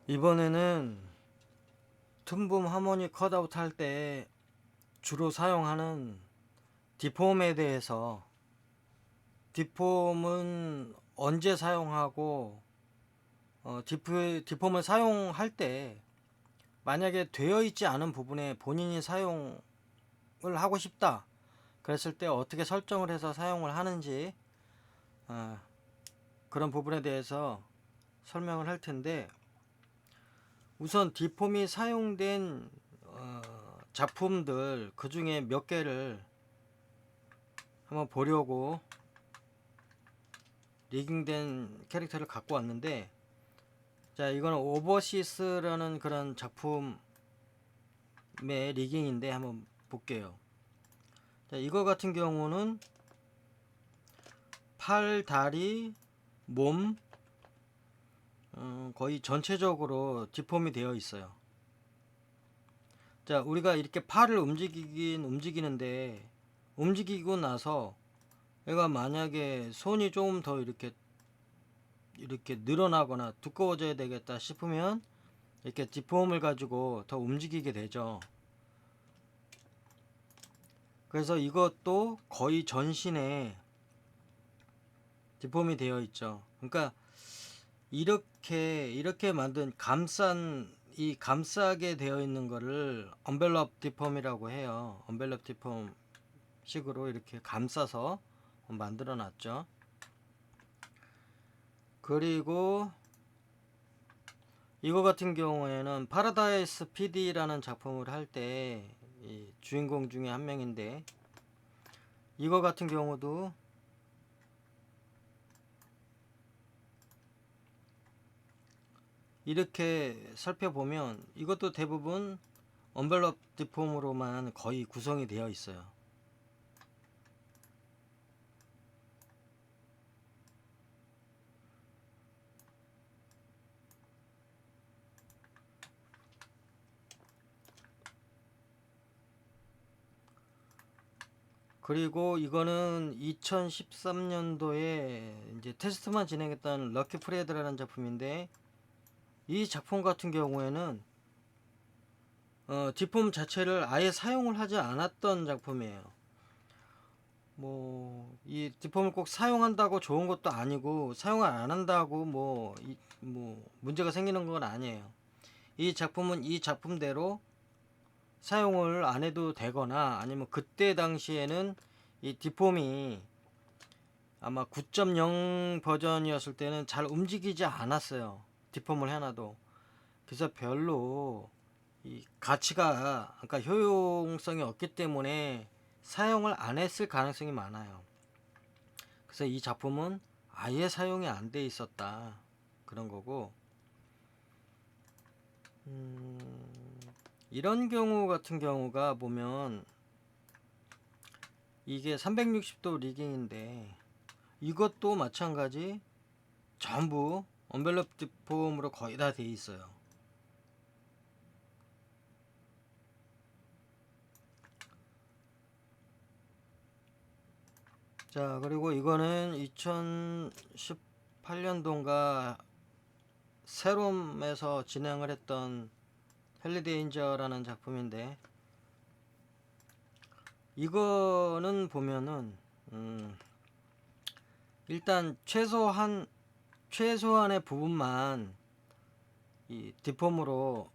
이번에는 툰붐 하모닉 컷아웃 할 때 주로 사용하는 디폼에 대해서, 디폼은 언제 사용하고, 디폼을 사용할 때 만약에 되어 있지 않은 부분에 본인이 사용을 하고 싶다 그랬을 때 어떻게 설정을 해서 사용을 하는지, 어, 그런 부분에 대해서 설명을 할 텐데, 우선 디폼이 사용된 작품들 그 중에 몇 개를 한번 보려고 리깅된 캐릭터를 갖고 왔는데, 자, 이거는 오버시스라는 그런 작품의 리깅인데 한번 볼게요. 자, 이거 같은 경우는 팔, 다리, 몸, 거의 전체적으로 디폼이 되어 있어요. 자, 우리가 이렇게 팔을 움직이긴 움직이는데, 움직이고 나서 얘가 만약에 손이 조금 더 이렇게 늘어나거나 두꺼워져야 되겠다 싶으면 이렇게 디폼을 가지고 더 움직이게 되죠. 그래서 이것도 거의 전신에 디폼이 되어 있죠. 그러니까 이렇게 만든 감싸게 되어 있는 거를 언벨럽 디폼이라고 해요. 언벨럽 디폼 식으로 이렇게 감싸서 만들어 놨죠. 그리고 이거 같은 경우에는 파라다이스 PD라는 작품을 할 때 주인공 중에 한 명인데, 이거 같은 경우도 이렇게 살펴보면 이것도 대부분 언벨럽 디폼으로만 거의 구성이 되어 있어요. 그리고 이거는 2013년도에 이제 테스트만 진행했던 럭키 프레드라는 작품인데, 이 작품 같은 경우에는 디폼 자체를 아예 사용을 하지 않았던 작품이에요. 뭐 이 디폼을 꼭 사용한다고 좋은 것도 아니고 사용을 안 한다고 뭐 문제가 생기는 건 아니에요. 이 작품은 이 작품대로 사용을 안 해도 되거나, 아니면 그때 당시에는 이 디폼이 아마 9.0 버전이었을 때는 잘 움직이지 않았어요. 디폼을 해놔도. 그래서 별로 이 가치가, 그러니까 효용성이 없기 때문에 사용을 안 했을 가능성이 많아요. 그래서 이 작품은 아예 사용이 안 돼 있었다, 그런 거고, 이런 경우 같은 경우가 보면 이게 360도 리깅인데, 이것도 마찬가지 전부 언벨럽 디폼으로 거의 다 돼 있어요. 자, 그리고 이거는 2018년도인가 세롬에서 진행을 했던 헬리데인저라는 작품인데, 이거는 보면은 일단 최소한의 부분만 이 디폼으로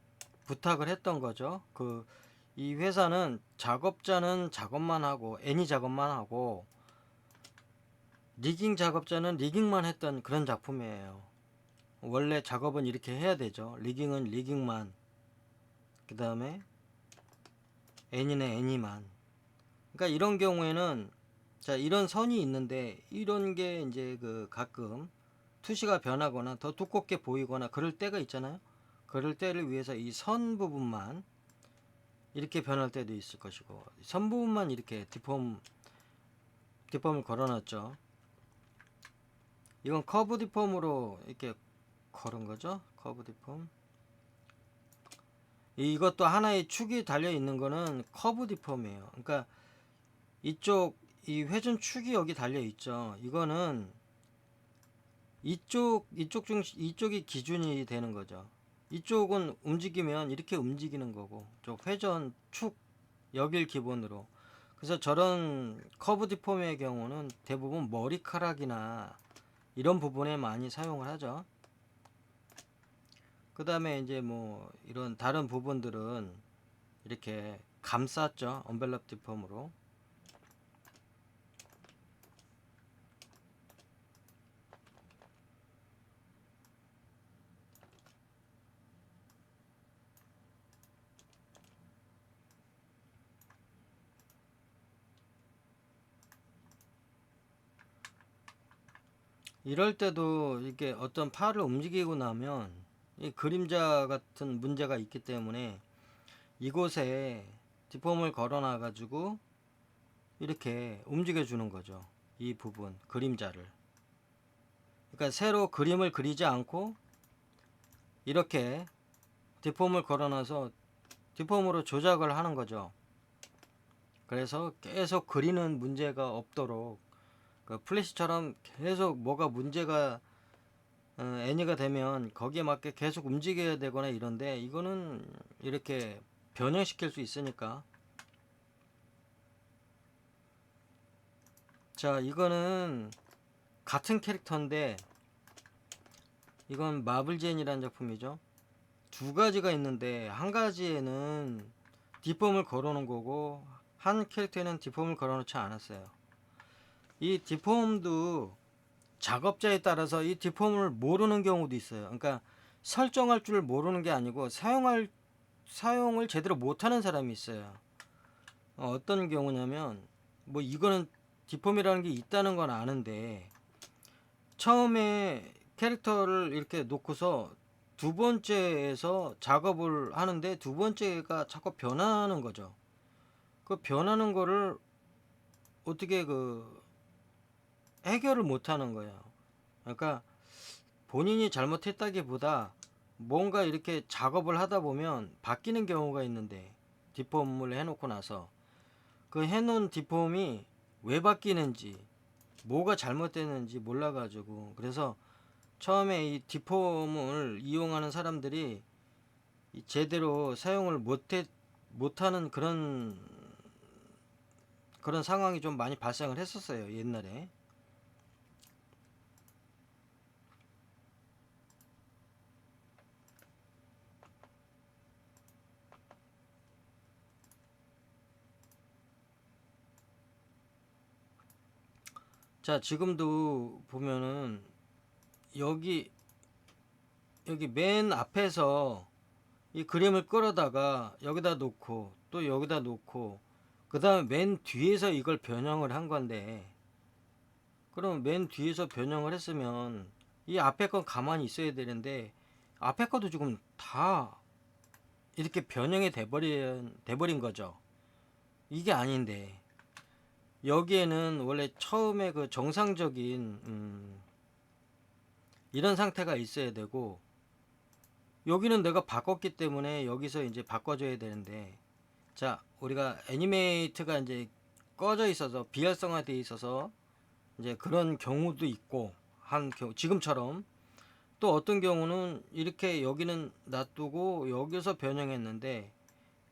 부탁을 했던 거죠. 이 회사는 작업자는 작업만 하고 애니 작업만 하고 리깅 작업자는 리깅만 했던 그런 작품이에요. 원래 작업은 이렇게 해야 되죠. 리깅은 리깅만, 그 다음에 애니는 애니만. 그러니까 이런 경우에는, 자, 이런 선이 있는데 이런 게 이제 가끔 투시가 변하거나 더 두껍게 보이거나 그럴 때가 있잖아요. 그럴 때를 위해서 이 선 부분만 이렇게 변할 때도 있을 것이고, 선 부분만 이렇게 디폼을 걸어놨죠. 이건 커브 디폼으로 이렇게 걸은 거죠. 커브 디폼. 이것도 하나의 축이 달려 있는 거는 커브 디폼이에요. 그러니까 이 회전 축이 여기 달려 있죠. 이거는 이쪽이 기준이 되는 거죠. 이쪽은 움직이면 이렇게 움직이는 거고, 저 회전, 축, 여길 기본으로. 그래서 저런 커브 디폼의 경우는 대부분 머리카락이나 이런 부분에 많이 사용을 하죠. 그 다음에 이제 뭐 이런 다른 부분들은 이렇게 감쌌죠. 언벨럽 디폼으로. 이럴 때도 이렇게 어떤 팔을 움직이고 나면 이 그림자 같은 문제가 있기 때문에 이곳에 디폼을 걸어 놔 가지고 이렇게 움직여 주는 거죠. 이 부분 그림자를. 그러니까 새로 그림을 그리지 않고 이렇게 디폼을 걸어 놔서 디폼으로 조작을 하는 거죠. 그래서 계속 그리는 문제가 없도록, 그 플래시처럼 계속 뭐가 문제가 애니가 되면 거기에 맞게 계속 움직여야 되거나 이런데, 이거는 이렇게 변형시킬 수 있으니까. 자, 이거는 같은 캐릭터인데 이건 마블젠이라는 작품이죠. 두 가지가 있는데 한 가지에는 디폼을 걸어놓은 거고 한 캐릭터에는 디폼을 걸어놓지 않았어요. 이 디폼도 작업자에 따라서 이 디폼을 모르는 경우도 있어요. 그러니까 설정할 줄 모르는 게 아니고 사용을 제대로 못하는 사람이 있어요. 어떤 경우냐면, 뭐 이거는 디폼이라는 게 있다는 건 아는데 처음에 캐릭터를 이렇게 놓고서 두 번째에서 작업을 하는데 두 번째가 자꾸 변하는 거죠. 그 변하는 거를 어떻게 해결을 못 하는 거예요. 그러니까 본인이 잘못했다기보다 뭔가 이렇게 작업을 하다 보면 바뀌는 경우가 있는데, 디폼을 해놓고 나서 그 해놓은 디폼이 왜 바뀌는지 뭐가 잘못됐는지 몰라가지고, 그래서 처음에 이 디폼을 이용하는 사람들이 제대로 사용을 못하는 그런 상황이 좀 많이 발생을 했었어요, 옛날에. 자, 지금도 보면은 여기 맨 앞에서 이 그림을 끌어다가 여기다 놓고 또 여기다 놓고 그 다음에 맨 뒤에서 이걸 변형을 한 건데, 그럼 맨 뒤에서 변형을 했으면 이 앞에 건 가만히 있어야 되는데 앞에 것도 지금 다 이렇게 변형이 돼버린 거죠. 이게 아닌데, 여기에는 원래 처음에 그 정상적인 이런 상태가 있어야 되고, 여기는 내가 바꿨기 때문에 여기서 이제 바꿔줘야 되는데, 자, 우리가 애니메이트가 이제 꺼져 있어서 비활성화되어 있어서 이제 그런 경우도 있고, 한 경우 지금처럼, 또 어떤 경우는 이렇게 여기는 놔두고 여기서 변형했는데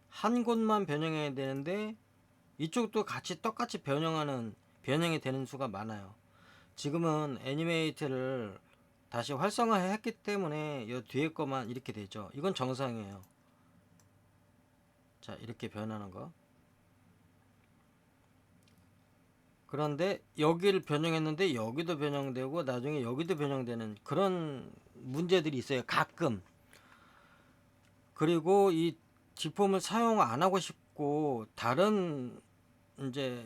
한 곳만 변형해야 되는데 이쪽도 같이 똑같이 변형이 되는 수가 많아요. 지금은 애니메이트를 다시 활성화했기 때문에 이 뒤에 거만 이렇게 되죠. 이건 정상이에요. 자, 이렇게 변하는 거. 그런데 여기를 변형했는데 여기도 변형되고 나중에 여기도 변형되는 그런 문제들이 있어요, 가끔. 그리고 이 디폼을 사용 안 하고 싶고 이제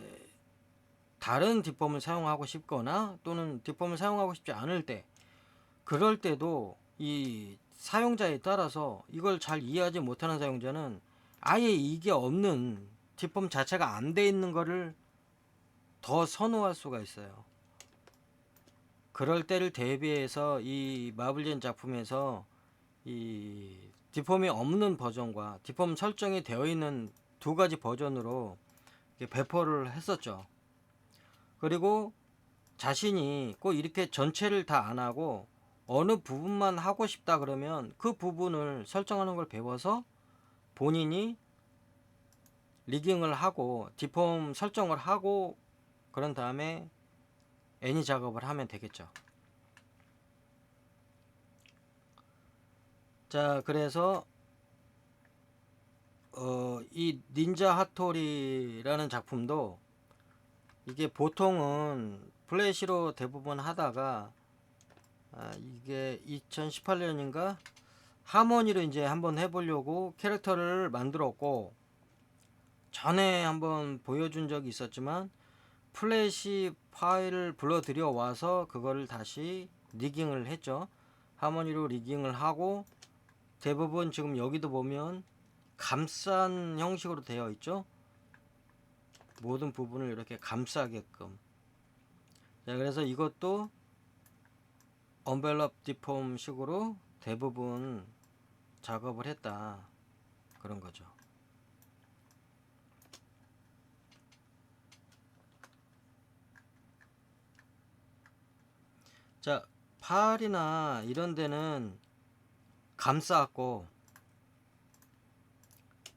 다른 디폼을 사용하고 싶거나 또는 디폼을 사용하고 싶지 않을 때, 그럴 때도 이 사용자에 따라서 이걸 잘 이해하지 못하는 사용자는 아예 이게 없는 디폼 자체가 안 돼 있는 거를 더 선호할 수가 있어요. 그럴 때를 대비해서 이 마블젠 작품에서 이 디폼이 없는 버전과 디폼 설정이 되어 있는 두 가지 버전으로 배포를 했었죠. 그리고 자신이 꼭 이렇게 전체를 다 안 하고 어느 부분만 하고 싶다 그러면 그 부분을 설정하는 걸 배워서 본인이 리깅을 하고 디폼 설정을 하고 그런 다음에 애니 작업을 하면 되겠죠. 자, 그래서 이 닌자 하토리라는 작품도 이게 보통은 플래시로 대부분 하다가 이게 2018년인가 하모니로 이제 한번 해보려고 캐릭터를 만들었고, 전에 한번 보여준 적이 있었지만 플래시 파일을 불러들여 와서 그거를 다시 리깅을 했죠. 하모니로 리깅을 하고 대부분 지금 여기도 보면 감싼 형식으로 되어 있죠. 모든 부분을 이렇게 감싸게끔. 자, 그래서 이것도 언벨럽 디폼 식으로 대부분 작업을 했다, 그런 거죠. 자, 팔이나 이런 데는 감쌌고,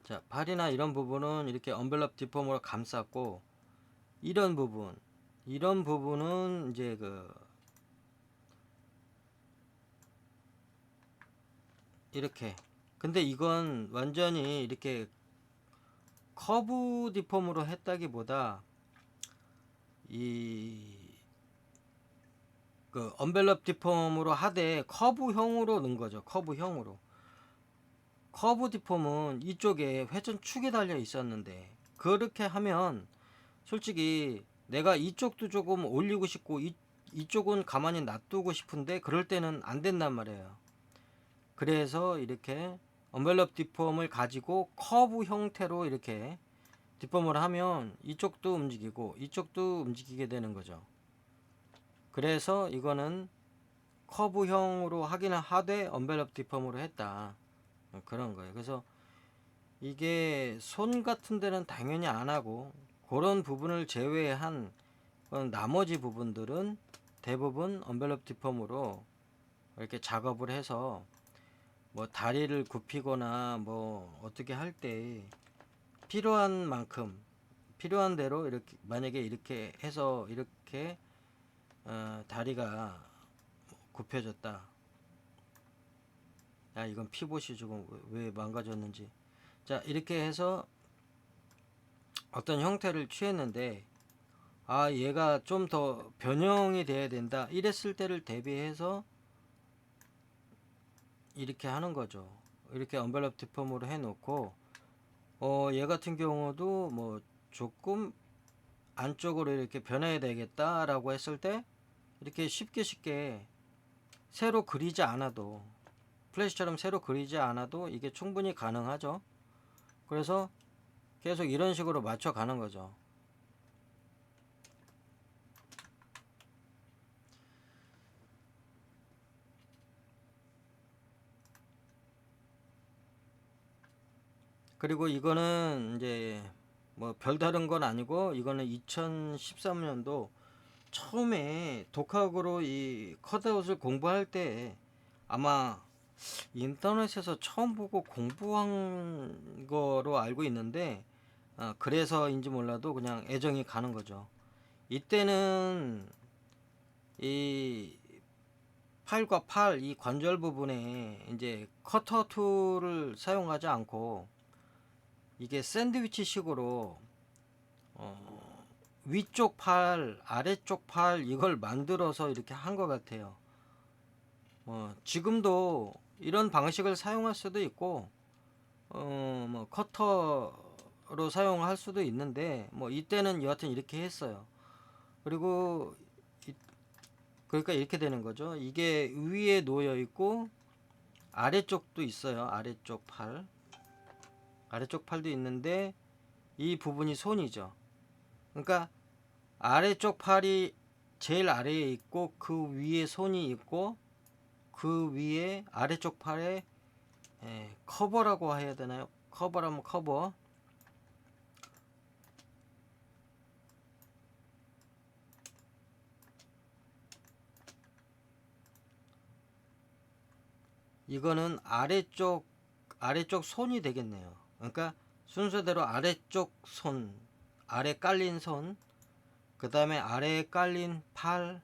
자, 팔이나 이런 부분은 이렇게 언벨럽 디폼으로 감쌌고, 이런 부분은 이제 이렇게. 근데 이건 완전히 이렇게 커브 디폼으로 했다기보다 언벨럽 디폼으로 하되 커브형으로 넣은 거죠. 커브형으로. 커브 디폼은 이쪽에 회전축이 달려 있었는데, 그렇게 하면 솔직히 내가 이쪽도 조금 올리고 싶고 이쪽은 가만히 놔두고 싶은데 그럴 때는 안 된단 말이에요. 그래서 이렇게 언벨럽 디폼을 가지고 커브 형태로 이렇게 디폼을 하면 이쪽도 움직이고 이쪽도 움직이게 되는 거죠. 그래서 이거는 커브형으로 하기는 하되 언벨럽 디폼으로 했다, 그런 거예요. 그래서 이게 손 같은 데는 당연히 안 하고, 그런 부분을 제외한 나머지 부분들은 대부분 언벨럽 디폼으로 이렇게 작업을 해서 뭐 다리를 굽히거나 뭐 어떻게 할 때 필요한 만큼 필요한 대로 이렇게, 만약에 이렇게 해서 이렇게 다리가 굽혀졌다. 야, 이건 피봇이 조금 왜 망가졌는지. 자, 이렇게 해서 어떤 형태를 취했는데, 얘가 좀 더 변형이 돼야 된다, 이랬을 때를 대비해서 이렇게 하는 거죠. 이렇게 언벨럽 디폼으로 해 놓고, 얘 같은 경우도 뭐 조금 안쪽으로 이렇게 변해야 되겠다라고 했을 때 이렇게 쉽게 새로 그리지 않아도, 플래시처럼 새로 그리지 않아도 이게 충분히 가능하죠. 그래서 계속 이런 식으로 맞춰 가는 거죠. 그리고 이거는 이제 뭐 별다른 건 아니고, 이거는 2013년도 처음에 독학으로 이 컷아웃을 공부할 때 아마 인터넷에서 처음 보고 공부한 거로 알고 있는데, 그래서인지 몰라도 그냥 애정이 가는 거죠. 이때는 이 팔과 팔 이 관절 부분에 이제 커터 툴을 사용하지 않고 이게 샌드위치 식으로 위쪽 팔, 아래쪽 팔 이걸 만들어서 이렇게 한 것 같아요. 지금도 이런 방식을 사용할 수도 있고, 뭐 커터로 사용할 수도 있는데, 뭐 이때는 여하튼 이렇게 했어요. 그리고 그러니까 이렇게 되는 거죠. 이게 위에 놓여 있고 아래쪽도 있어요. 아래쪽 팔도 있는데 이 부분이 손이죠. 그러니까 아래쪽 팔이 제일 아래에 있고 그 위에 손이 있고 그 위에 아래쪽 팔에 커버라고 해야 되나요? 커버라면 커버. 이거는 아래쪽 손이 되겠네요. 그러니까 순서대로 아래쪽 손, 아래 깔린 손, 그 다음에 아래에 깔린 팔,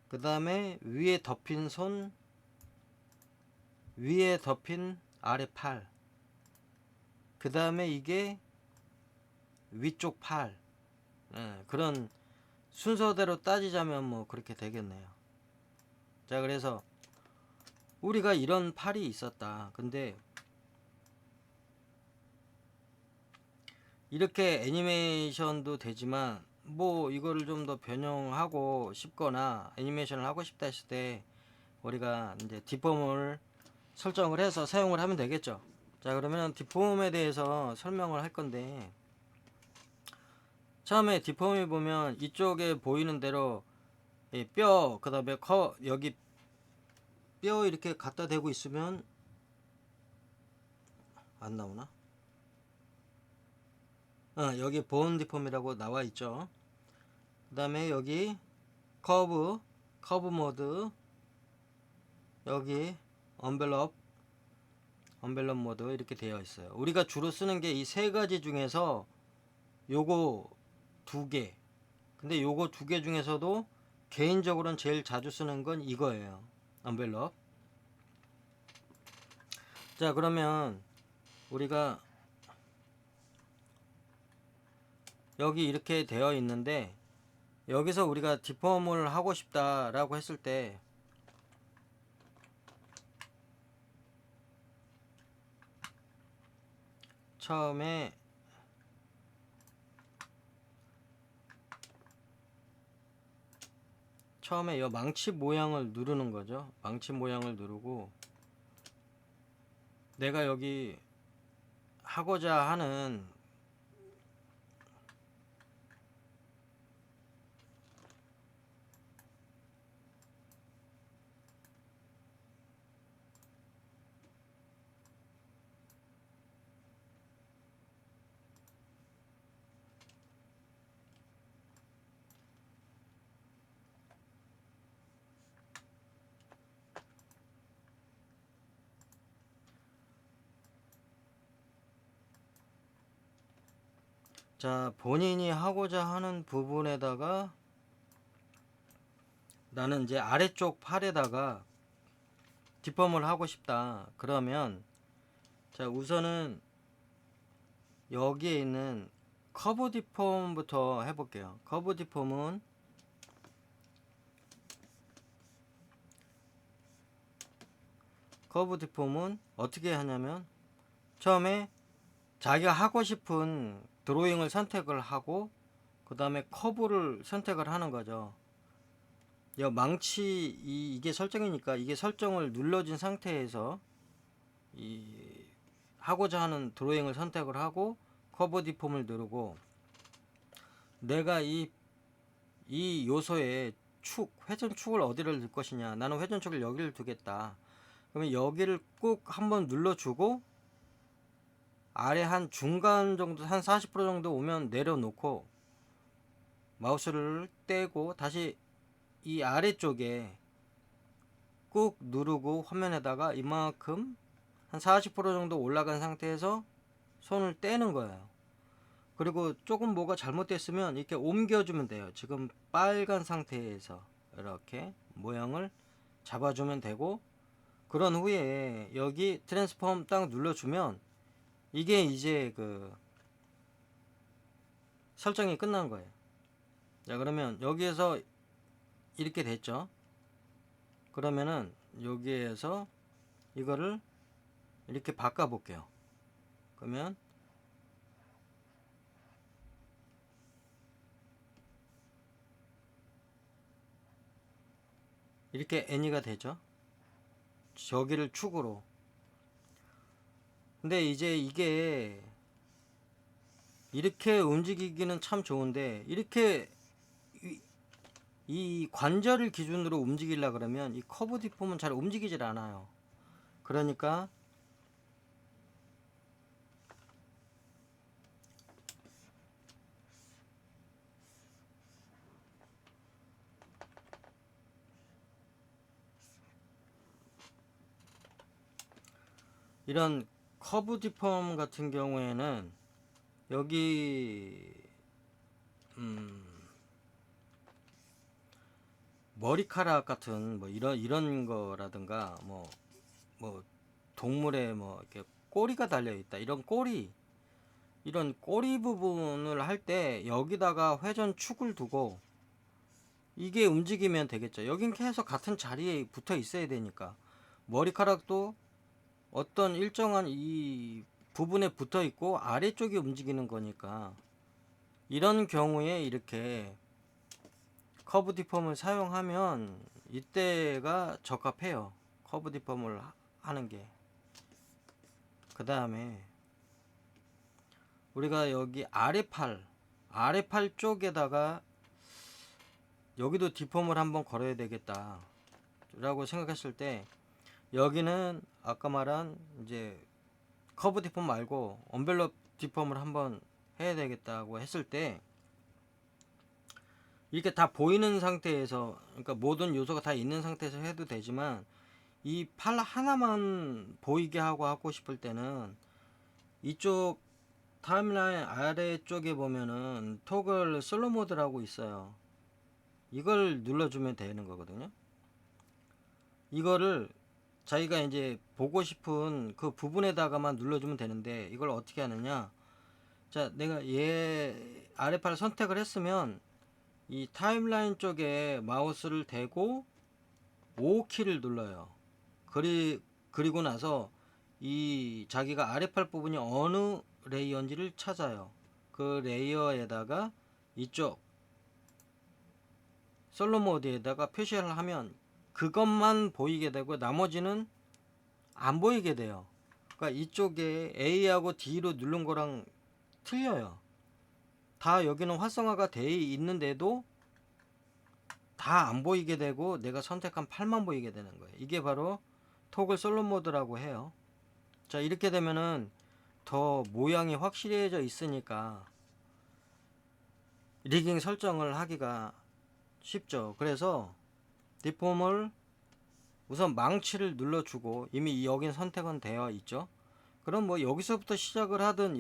그 다음에 위에 덮인 손, 위에 덮인 아래 팔, 그 다음에 이게 위쪽 팔. 그런 순서대로 따지자면 뭐 그렇게 되겠네요. 자, 그래서 우리가 이런 팔이 있었다. 근데 이렇게 애니메이션도 되지만 뭐 이거를 좀 더 변형하고 싶거나 애니메이션을 하고 싶다 했을 때 우리가 이제 뒷폼을 설정을 해서 사용을 하면 되겠죠. 자, 그러면 뒷폼에 대해서 설명을 할 건데, 처음에 뒷폼이 보면 이쪽에 보이는 대로 이 뼈, 그 다음에 여기 뼈 이렇게 갖다 대고 있으면 안 나오나? 여기 본 뒷폼이라고 나와 있죠. 그 다음에 여기 커브 모드, 여기 언벨럽 모드 이렇게 되어 있어요. 우리가 주로 쓰는 게 이 세 가지 중에서 요거 두 개. 근데 요거 두 개 중에서도 개인적으로는 제일 자주 쓰는 건 이거예요. 언벨럽. 자, 그러면 우리가 여기 이렇게 되어 있는데, 여기서 우리가 뒷폼을 하고 싶다라고 했을 때 처음에 이 망치 모양을 누르는 거죠. 망치 모양을 누르고 내가 여기 하고자 하는 자, 본인이 하고자 하는 부분에다가 나는 이제 아래쪽 팔에다가 뒷폼을 하고 싶다. 그러면 자, 우선은 여기에 있는 커브 뒷폼부터 해볼게요. 커브 뒷폼은 어떻게 하냐면 처음에 자기가 하고 싶은 드로잉을 선택을 하고 그 다음에 커브를 선택을 하는 거죠. 망치 이게 설정이니까 이게 설정을 눌러진 상태에서 이 하고자 하는 드로잉을 선택을 하고 커브 뒷폼을 누르고 내가 이 요소에 회전축을 어디를 둘 것이냐. 나는 회전축을 여기를 두겠다. 그러면 여기를 꼭 한번 눌러주고 아래 한 중간 정도 한 40% 정도 오면 내려놓고 마우스를 떼고 다시 이 아래쪽에 꾹 누르고 화면에다가 이만큼 한 40% 정도 올라간 상태에서 손을 떼는 거예요. 그리고 조금 뭐가 잘못됐으면 이렇게 옮겨주면 돼요. 지금 빨간 상태에서 이렇게 모양을 잡아주면 되고, 그런 후에 여기 트랜스폼 딱 눌러주면 이게 이제 그 설정이 끝난 거예요. 자, 그러면 여기에서 이렇게 됐죠. 그러면은 여기에서 이거를 이렇게 바꿔 볼게요. 그러면 이렇게 애니가 되죠. 저기를 축으로. 근데 이제 이게 이렇게 움직이기는 참 좋은데 이렇게 이 관절을 기준으로 움직이려 그러면 이 커브 뒷폼은 잘 움직이질 않아요. 그러니까 이런 커브 디폼 같은 경우에는 여기 머리카락 같은 뭐 이런 거라든가 뭐 동물의 뭐 이렇게 꼬리가 달려 있다, 이런 꼬리 부분을 할 때 여기다가 회전 축을 두고 이게 움직이면 되겠죠. 여긴 계속 같은 자리에 붙어 있어야 되니까 머리카락도 어떤 일정한 이 부분에 붙어 있고 아래쪽이 움직이는 거니까, 이런 경우에 이렇게 커브 디폼을 사용하면 이때가 적합해요. 커브 디폼을 하는 게. 그 다음에 우리가 여기 아래팔 쪽에다가 여기도 디폼을 한번 걸어야 되겠다 라고 생각했을 때, 여기는 아까 말한 이제 커브 디폼 말고 언벨롭 디폼을 한번 해야 되겠다고 했을 때, 이렇게 다 보이는 상태에서, 그러니까 모든 요소가 다 있는 상태에서 해도 되지만 이 팔 하나만 보이게 하고 싶을 때는 이쪽 타임라인 아래쪽에 보면은 토글 슬로 모드라고 있어요. 이걸 눌러주면 되는 거거든요. 이거를 자기가 이제 보고 싶은 그 부분에다가만 눌러주면 되는데, 이걸 어떻게 하느냐. 자, 내가 얘 아래팔 선택을 했으면 이 타임라인 쪽에 마우스를 대고 O키를 눌러요. 그리고 나서 이 자기가 아래팔 부분이 어느 레이어인지를 찾아요. 그 레이어에다가 이쪽 솔로 모드에다가 표시를 하면 그것만 보이게 되고 나머지는 안 보이게 돼요. 그러니까 이쪽에 A하고 D로 누른 거랑 틀려요. 다 여기는 활성화가 돼 있는데도 다 안 보이게 되고 내가 선택한 팔만 보이게 되는 거예요. 이게 바로 토글 솔로 모드라고 해요. 자, 이렇게 되면은 더 모양이 확실해져 있으니까 리깅 설정을 하기가 쉽죠. 그래서 디폼을 우선 망치를 눌러주고, 이미 여긴 선택은 되어 있죠. 그럼 뭐 여기서부터 시작을 하든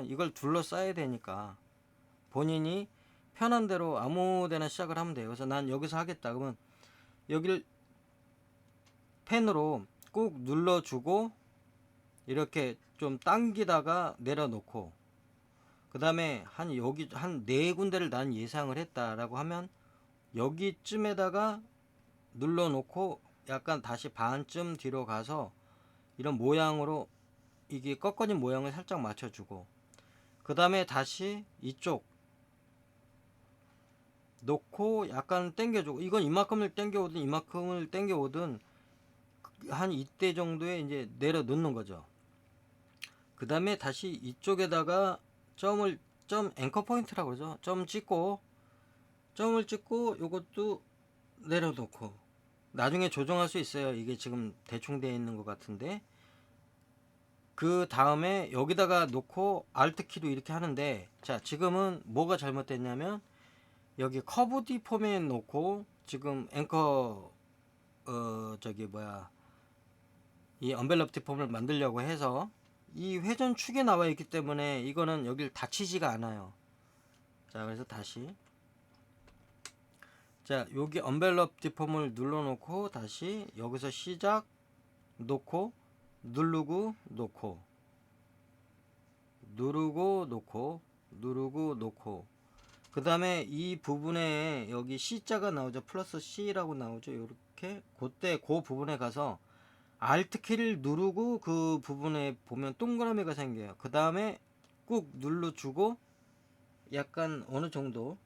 이걸 둘러싸야 되니까 본인이 편한 대로 아무 데나 시작을 하면 돼요. 그래서 난 여기서 하겠다 그러면 여기를 펜으로 꾹 눌러주고 이렇게 좀 당기다가 내려놓고, 그 다음에 여기 한 네 군데를 난 예상을 했다라고 하면 여기쯤에다가 눌러놓고 약간 다시 반쯤 뒤로 가서 이런 모양으로 이게 꺾어진 모양을 살짝 맞춰주고, 그 다음에 다시 이쪽 놓고 약간 당겨주고, 이건 이만큼을 당겨오든 한 이때 정도에 이제 내려놓는 거죠. 그 다음에 다시 이쪽에다가 점 앵커 포인트라고 그러죠. 점을 찍고 요것도 내려놓고 나중에 조정할 수 있어요. 이게 지금 대충 되어 있는 것 같은데, 그 다음에 여기다가 놓고 알트 키로 이렇게 하는데, 자, 지금은 뭐가 잘못됐냐면 여기 커브 디폼에 놓고 지금 앵커 이 언벨럽 디폼을 만들려고 해서 이 회전 축에 나와 있기 때문에 이거는 여기를 닫히지가 않아요. 자, 그래서 다시, 자, 여기 언벨럽 디폼을 눌러놓고 다시 여기서 시작 놓고 누르고 놓고 누르고 놓고, 그 다음에 이 부분에 여기 C자가 나오죠. 플러스 C라고 나오죠. 이렇게 그때 그 부분에 가서 Alt 키를 누르고 그 부분에 보면 동그라미가 생겨요. 그 다음에 꾹 눌러주고 약간 어느 정도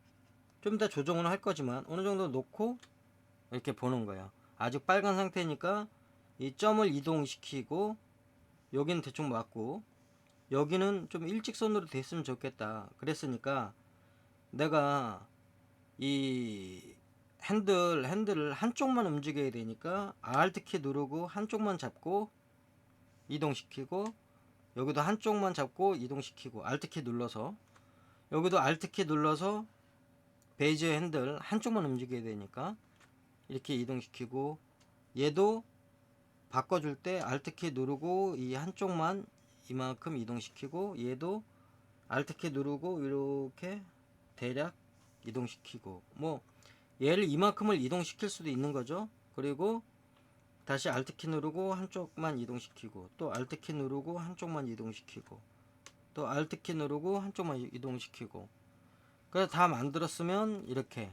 좀 이따 조정을 할 거지만 어느 정도 놓고 이렇게 보는 거예요. 아직 빨간 상태니까 이 점을 이동시키고, 여기는 대충 맞고 여기는 좀 일직선으로 됐으면 좋겠다 그랬으니까 내가 이 핸들을 한쪽만 움직여야 되니까 Alt 키 누르고 한쪽만 잡고 이동시키고, 여기도 한쪽만 잡고 이동시키고 Alt 키 눌러서, 여기도 Alt 키 눌러서 베이지 핸들 한쪽만 움직여야 되니까 이렇게 이동시키고, 얘도 바꿔줄 때 Alt키 누르고 이 한쪽만 이만큼 이동시키고, 얘도 Alt키 누르고 이렇게 대략 이동시키고, 뭐 얘를 이만큼을 이동시킬 수도 있는 거죠. 그리고 다시 Alt키 누르고 한쪽만 이동시키고, 또 Alt키 누르고 한쪽만 이동시키고, 또 Alt키 누르고 한쪽만 이동시키고. 그래서 다 만들었으면 이렇게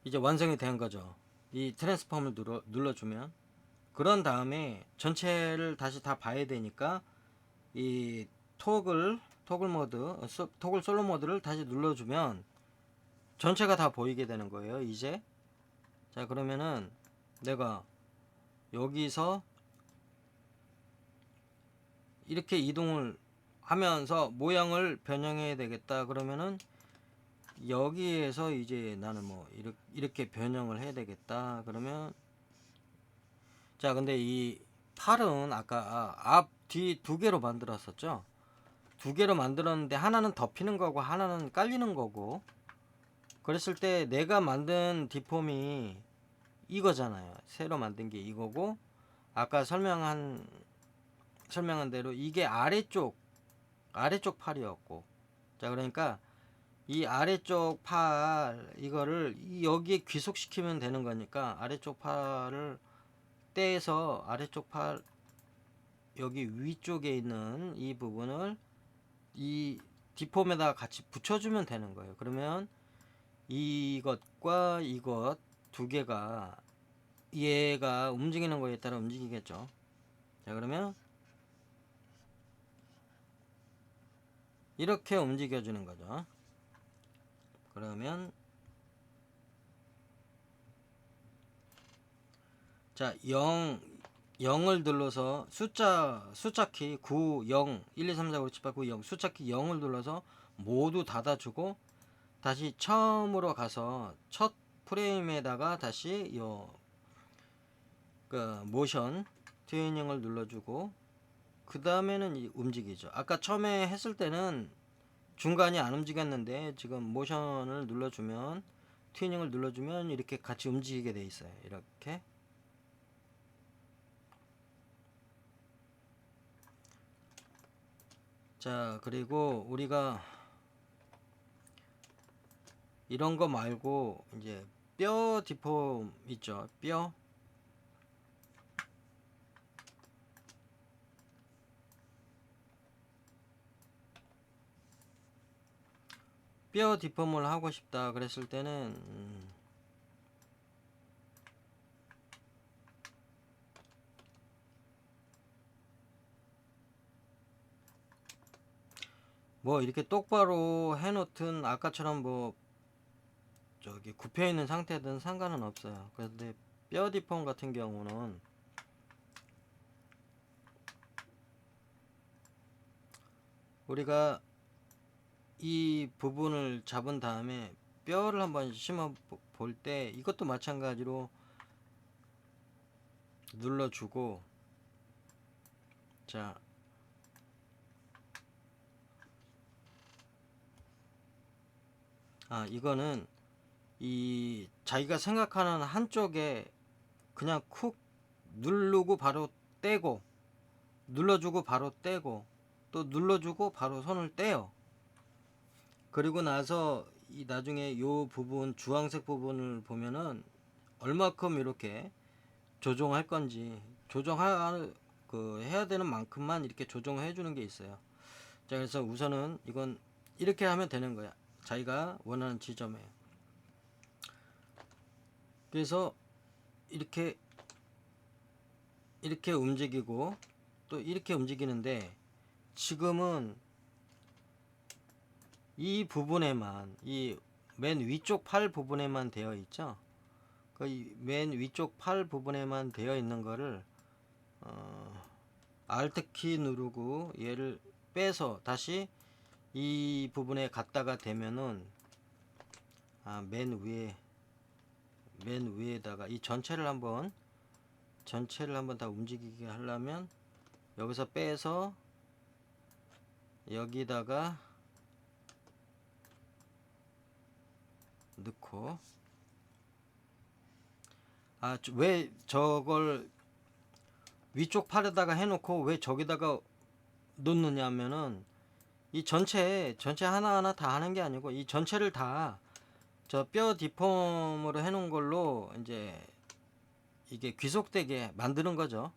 이제 완성이 된 거죠. 이 트랜스폼을 눌러주면. 그런 다음에 전체를 다시 다 봐야 되니까 이 토글 모드, 토글 솔로 모드를 다시 눌러주면 전체가 다 보이게 되는 거예요. 이제 자, 그러면은 내가 여기서 이렇게 이동을 하면서 모양을 변형해야 되겠다. 그러면은 여기에서 이제 나는 뭐 이렇게 변형을 해야 되겠다. 그러면 자, 근데 이 팔은 아까 앞, 뒤 두 개로 만들었었죠. 두 개로 만들었는데 하나는 덮이는 거고 하나는 깔리는 거고, 그랬을 때 내가 만든 디폼이 이거잖아요. 새로 만든 게 이거고, 아까 설명한 대로 이게 아래쪽 팔이었고, 자, 그러니까 이 아래쪽 팔 이거를 여기에 귀속시키면 되는 거니까 아래쪽 팔을 떼서 아래쪽 팔 여기 위쪽에 있는 이 부분을 이 디폼에다가 같이 붙여주면 되는 거예요. 그러면 이것과 이것 두 개가 얘가 움직이는 거에 따라 움직이겠죠. 자, 그러면 이렇게 움직여주는 거죠. 그러면 자, 0을 눌러서 숫자키 9, 0, 1, 2, 3, 4, 5, 6, 7, 8, 9, 0 숫자키 0을 눌러서 모두 닫아주고 다시 처음으로 가서 첫 프레임에다가 다시 그 모션 튜닝을 눌러주고, 그 다음에는 움직이죠. 아까 처음에 했을 때는 중간이 안 움직였는데 지금 모션을 눌러주면, 튜닝을 눌러주면 이렇게 같이 움직이게 돼 있어요. 이렇게. 자, 그리고 우리가 이런 거 말고 이제 뼈 디폼 있죠. 뼈 디폼을 하고 싶다 그랬을 때는 뭐 이렇게 똑바로 해놓든 아까처럼 뭐 저기 굽혀 있는 상태든 상관은 없어요. 그런데 뼈 디폼 같은 경우는 우리가 이 부분을 잡은 다음에 뼈를 한번 심어 볼 때 이것도 마찬가지로 눌러주고, 자, 이거는 이 자기가 생각하는 한쪽에 그냥 쿡 누르고 바로 떼고, 눌러주고 바로 떼고, 또 눌러주고 바로 손을 떼요. 그리고 나서 이 나중에 요 부분 주황색 부분을 보면은 얼마큼 이렇게 조정할 건지 해야 되는 만큼만 이렇게 조정해 주는 게 있어요. 자, 그래서 우선은 이건 이렇게 하면 되는 거야. 자기가 원하는 지점에. 그래서 이렇게 움직이고 또 이렇게 움직이는데, 지금은 이 부분에만, 이 맨 위쪽 팔 부분에만 되어 있죠. 그 맨 위쪽 팔 부분에만 되어 있는 거를 Alt 키 누르고 얘를 빼서 다시 이 부분에 갖다가 대면은 맨 위에다가 이 전체를 한번 다 움직이게 하려면 여기서 빼서 여기다가 넣고, 왜 저걸 위쪽 팔에다가 해놓고 왜 저기다가 놓느냐면은 이 전체 하나하나 다 하는 게 아니고 이 전체를 다 저 뼈 디폼으로 해놓은 걸로 이제 이게 귀속되게 만드는 거죠.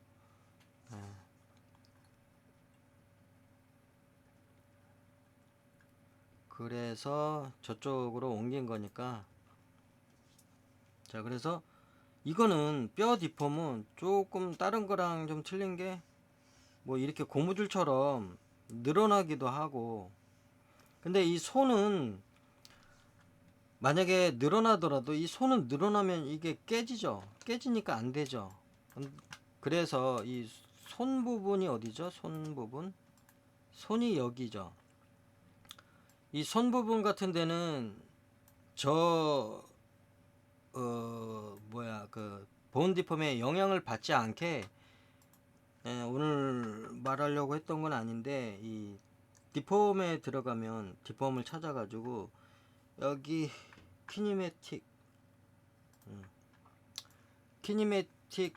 그래서 저쪽으로 옮긴 거니까. 자, 그래서 이거는 뼈 디폼은 조금 다른 거랑 좀 틀린 게 뭐 이렇게 고무줄처럼 늘어나기도 하고, 근데 이 손은 만약에 늘어나더라도 이 손은 늘어나면 이게 깨지죠. 깨지니까 안 되죠. 그래서 이 손 부분이 어디죠? 손 부분? 손이 여기죠. 이 손 부분 같은 데는 저 뭐야 그 보온디폼에 영향을 받지 않게 오늘 말하려고 했던 건 아닌데, 이 디폼에 들어가면 디폼을 찾아가지고 여기 키니매틱 키니매틱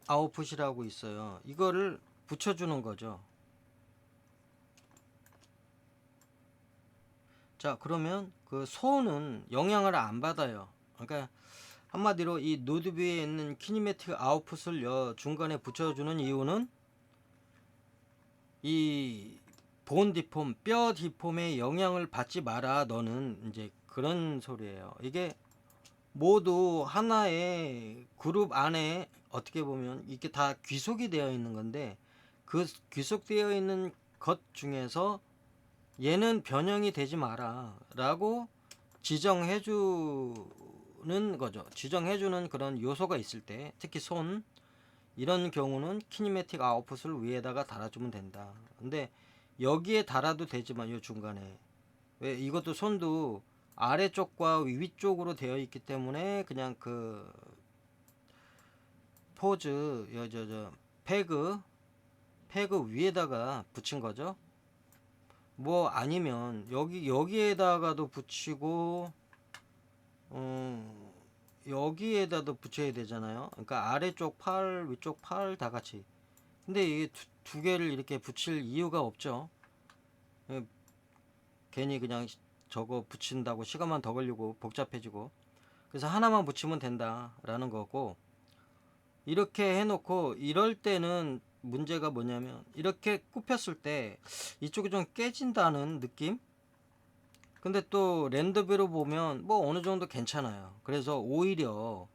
아웃풋이라고 있어요. 이거를 붙여주는 거죠. 자, 그러면 그 소는 영향을 안 받아요. 그러니까 한마디로 이 노드 위에 있는 키니매틱 아웃풋을 중간에 붙여주는 이유는 이 본 디폼, 뼈 디폼의 영향을 받지 마라. 너는 이제 그런 소리예요. 이게 모두 하나의 그룹 안에 어떻게 보면 이게 다 귀속이 되어 있는 건데, 그 귀속되어 있는 것 중에서 얘는 변형이 되지 마라 라고 지정해 주는 거죠. 지정해 주는 그런 요소가 있을 때, 특히 손 이런 경우는 키니매틱 아웃풋을 위에다가 달아주면 된다. 근데 여기에 달아도 되지만 요 중간에, 왜 이것도 손도 아래쪽과 위쪽으로 되어 있기 때문에 그냥 그 포즈 저 패그 위에다가 붙인 거죠. 뭐 아니면 여기에다가도 붙이고 여기에다도 붙여야 되잖아요. 그러니까 아래쪽 팔 위쪽 팔 다 같이. 근데 이게 두 개를 이렇게 붙일 이유가 없죠. 괜히 그냥 저거 붙인다고 시간만 더 걸리고 복잡해지고. 그래서 하나만 붙이면 된다라는 거고, 이렇게 해놓고 이럴 때는 문제가 뭐냐면 이렇게 굽혔을 때 이쪽이 좀 깨진다는 느낌? 근데 또 랜더뷰로 보면 뭐 어느 정도 괜찮아요. 그래서 오히려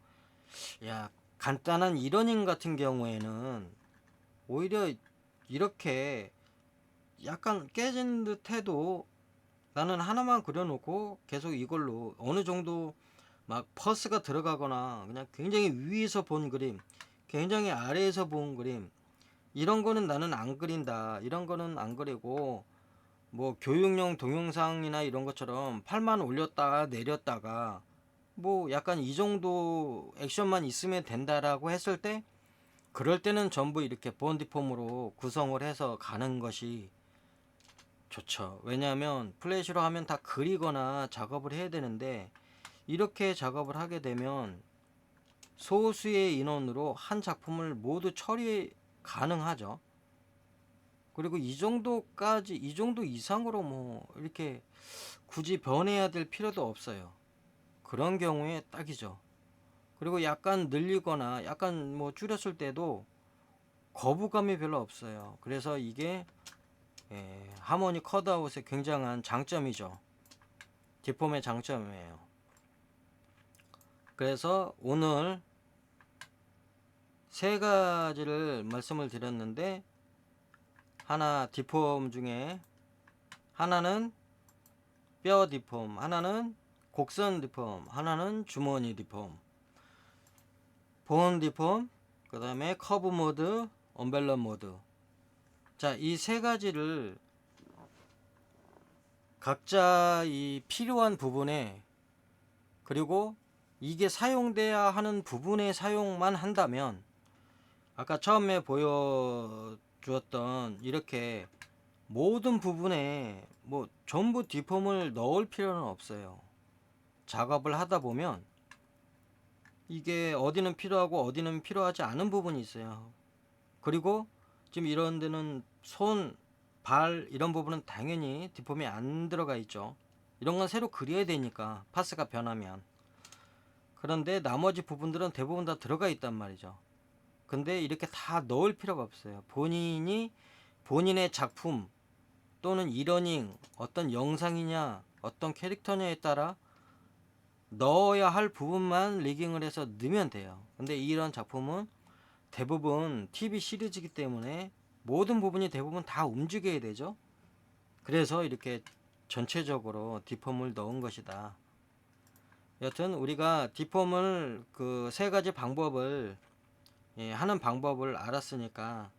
간단한 이러닝 같은 경우에는 오히려 이렇게 약간 깨진 듯 해도 나는 하나만 그려놓고 계속 이걸로 어느 정도 막 퍼스가 들어가거나 그냥 굉장히 위에서 본 그림, 굉장히 아래에서 본 그림, 이런 거는 나는 안 그린다. 이런 거는 안 그리고 뭐 교육용 동영상이나 이런 것처럼 팔만 올렸다가 내렸다가 뭐 약간 이 정도 액션만 있으면 된다라고 했을 때, 그럴 때는 전부 이렇게 본디폼으로 구성을 해서 가는 것이 좋죠. 왜냐하면 플래시로 하면 다 그리거나 작업을 해야 되는데, 이렇게 작업을 하게 되면 소수의 인원으로 한 작품을 모두 처리 가능하죠. 그리고 이 정도까지, 이 정도 이상으로 뭐 이렇게 굳이 변해야 될 필요도 없어요. 그런 경우에 딱이죠. 그리고 약간 늘리거나 약간 뭐 줄였을 때도 거부감이 별로 없어요. 그래서 이게 하모니 컷아웃의 굉장한 장점이죠. 디폼의 장점이에요. 그래서 오늘 세 가지를 말씀을 드렸는데, 하나 디폼 중에 하나는 뼈 디폼, 하나는 곡선 디폼, 하나는 주머니 디폼, 본 디폼, 그 다음에 커브 모드, 언밸런 모드. 자, 이 세 가지를 각자 이 필요한 부분에, 그리고 이게 사용돼야 하는 부분에 사용만 한다면, 아까 처음에 보여주었던 이렇게 모든 부분에 뭐 전부 디폼을 넣을 필요는 없어요. 작업을 하다 보면 이게 어디는 필요하고 어디는 필요하지 않은 부분이 있어요. 그리고 지금 이런 데는 손, 발 이런 부분은 당연히 디폼이 안 들어가 있죠. 이런 건 새로 그려야 되니까 파스가 변하면. 그런데 나머지 부분들은 대부분 다 들어가 있단 말이죠. 근데 이렇게 다 넣을 필요가 없어요. 본인이 본인의 작품 또는 이러닝 어떤 영상이냐 어떤 캐릭터냐에 따라 넣어야 할 부분만 리깅을 해서 넣으면 돼요. 근데 이런 작품은 대부분 TV 시리즈이기 때문에 모든 부분이 대부분 다 움직여야 되죠. 그래서 이렇게 전체적으로 디폼을 넣은 것이다. 여튼 우리가 디폼을 그 세 가지 방법을 하는 방법을 알았으니까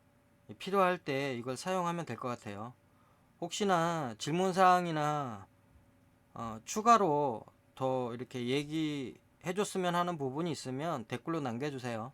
필요할 때 이걸 사용하면 될 것 같아요. 혹시나 질문사항이나 추가로 더 이렇게 얘기해 줬으면 하는 부분이 있으면 댓글로 남겨주세요.